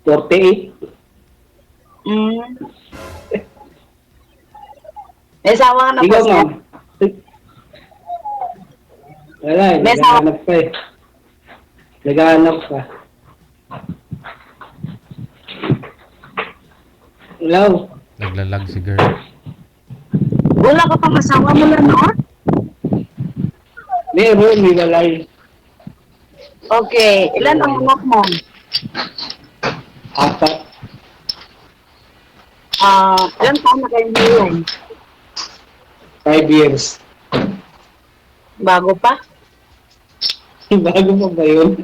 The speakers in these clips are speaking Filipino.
48. Mm. May asawa ka na po, Ikaw, sir? ma'am. Wala, May asawa. naghahanap pa eh. Naghahanap pa. Hello? Naglalag si girl. Wala ka pang asawa mo na noon? Meron, may walay. Okay. Ilan ang anak mo? Apat. Ilan taon na kayo ngayon? 5 years. Bago pa? Bago pa ba yun?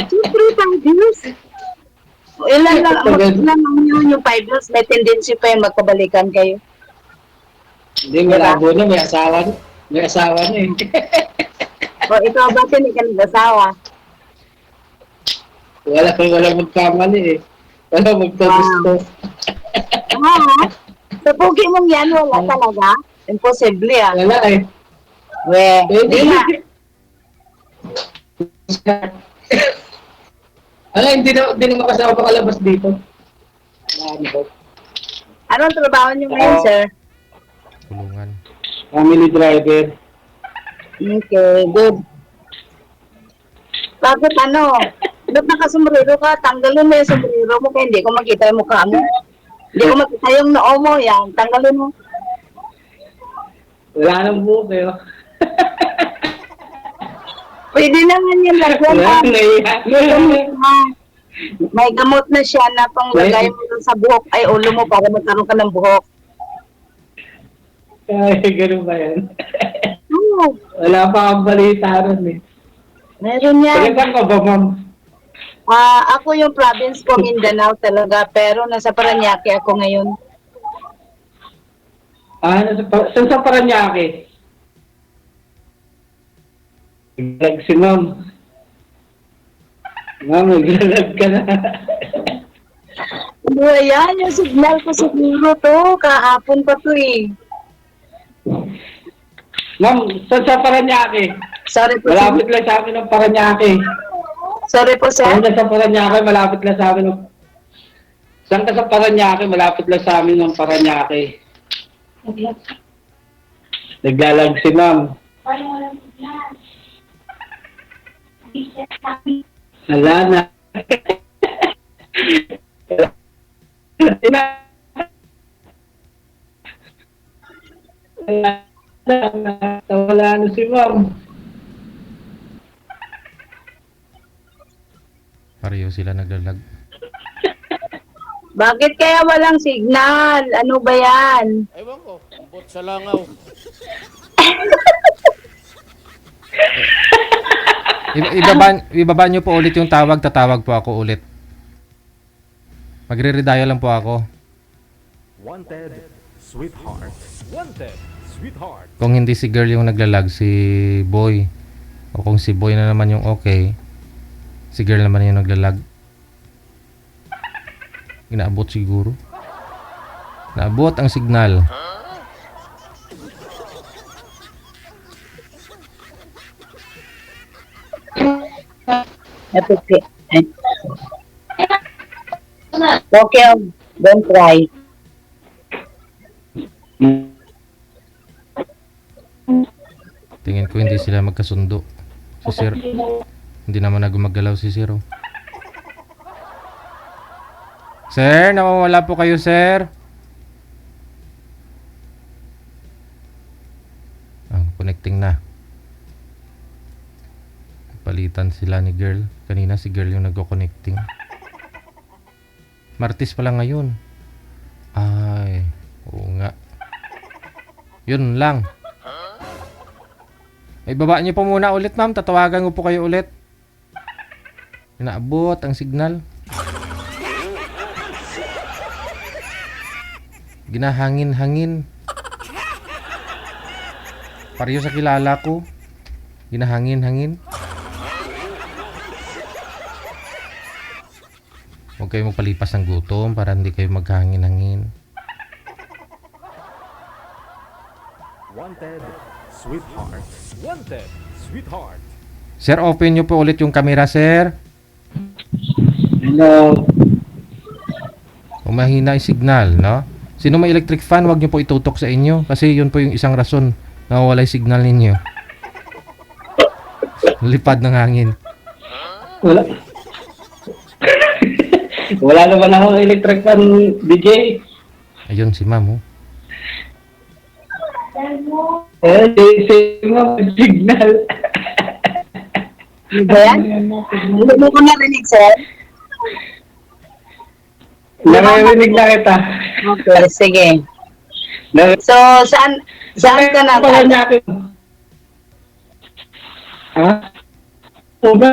Siyempre, 5 years. Ilan lang yun, yung 5 years, may tendency pa yung magkabalikan kayo. Hindi, malabo na. May asawa na. May asawa na eh. O ikaw ba hindi ka nag-asawa? Wala magkamali eh. Wala magtagusto. Sa pugi mong yan, wala talaga? Imposible ah. Wala eh. Di nga. Hindi na makasama pakalabas dito. Ano ba? Anong trabaho niyo ngayon, sir? Kulungan. Family driver. Okay, good. Bakit ba't nakasombrero ka? Tanggalin mo yung sombrero mo kaya hindi ko makita yung mukha mo. Hindi ko makita yung noo mo, yan. Tanggalin mo. Wala nang buhok eh. Pwede naman yan lagyan. May gamot na siya na panglagay mo dun sa buhok ay ulo mo para magkaroon ka ng buhok. Ay, ganun ba yan? Oo, Wala pa akong balita ron eh. meron yan. Talagang ka ba, ma'am? Ako yung province ko, Mindanao talaga, pero nasa Paranaque ako ngayon. Saan sa Paranaque? Naglalag si ma'am. Ma'am, naglalag ka na. Ano yan? Yung signal ko siguro to. Kahapon pa to eh. Ma'am, saan sa Paranaque? Sorry po, sir. Malapit lang sa amin ang Paranaque. Sorry po, sir. Saan ka sa Paranaque? Malapit lang sa amin ang... Saan ka sa Paranaque? Malapit lang sa amin ang Paranaque. Naglalag si ma'am. Wala na. Wala na si ma'am. Pareho sila naglalag. Bakit kaya walang signal? Ano ba yan? Ewan ko, bot sa langaw. Ibaba nyo po ulit yung tawag, tatawag po ako ulit. Magre-redial lang po ako. Wanted, sweetheart. Wanted, sweetheart. Kung hindi si girl yung naglalag, si boy. O kung si boy na naman yung okay, si girl naman yung naglalag. Inaabot siguro. Naabot ang signal. Okay. Okay, don't try. Tingin ko hindi sila magkasundo. Si Sir, hindi naman na gumagalaw si Sir. Sir, nawawala po kayo, sir. Connecting na. Palitan sila ni girl. Kanina si girl yung nagko-connecting. Martis pa lang ngayon. Ay, oo nga. Yun lang. Ay, baba niyo po muna ulit, ma'am. Tatawagan ko po kayo ulit. Inaabot ang signal. Ginahangin-hangin. Pareho sa kilala ko. Ginahangin-hangin. Huwag kayo magpalipas ng gutom para hindi kayo maghangin-hangin. Wanted, sweetheart. Wanted, sweetheart. Sir, open nyo po ulit yung camera, sir. Hello. Kung mahina yung signal, no? Sino may electric fan, wag nyo po itutok sa inyo. Kasi yun po yung isang rason na mawala yung signal ninyo. Lipad ng hangin. Wala. Wala naman ako electric fan, DJ. Ayun si ma'am, oh. Same mo, signal. Ano ba yan? Hindi mo ko narinig, sir? Naririnig na kita. Okay, sige. So, saan ka na? Paranaque. Ha? Uba.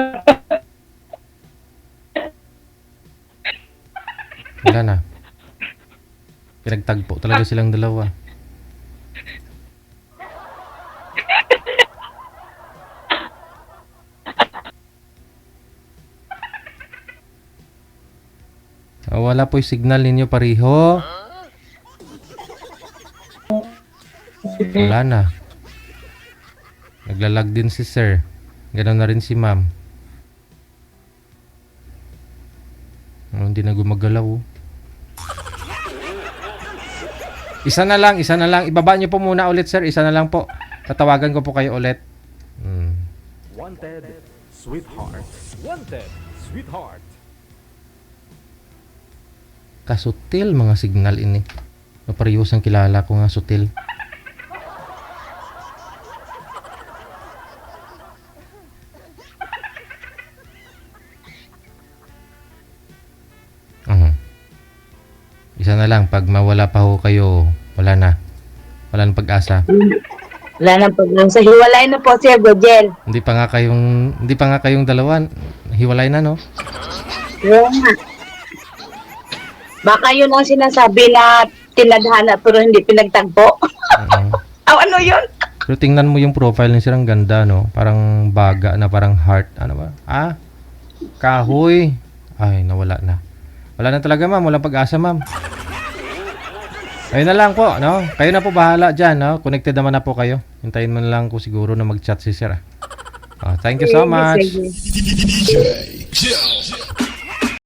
Wala na. Pinagtagpo talaga silang dalawa. Wala po yung signal ninyo pareho. Wala na. Naglalag din si sir. Ganoon na rin si ma'am. Hindi na gumagalaw. Oh. Isa na lang. Ibaba nyo po muna ulit, sir. Isa na lang po. Tatawagan ko po kayo ulit. Wanted, sweetheart. Wanted, sweetheart. Kasutil mga signal ini. Maparehos ang kilala ko nga sutil. Isa na lang, pag mawala pa ho kayo, wala na. Wala nang pag-asa. Wala nang pag-asa. Hiwalay na po, Sir Gojel. Hindi pa nga kayong dalawa. Hiwalay na, no? Oo nga. Baka yun ang sinasabi na tinadhana pero hindi pinagtagpo. Ano yun? Pero tingnan mo yung profile ni sir, ang ganda, no? Parang baga na, parang heart. Ano ba? Kahoy. Ay, nawala na. Wala na talaga, ma'am. Walang pag-asa, ma'am. Ayun na lang po, no? Kayo na po bahala dyan, no? Connected naman na po kayo. Hintayin mo na lang ko siguro na mag-chat si sir. Thank you so much. Sige. DJ Joe.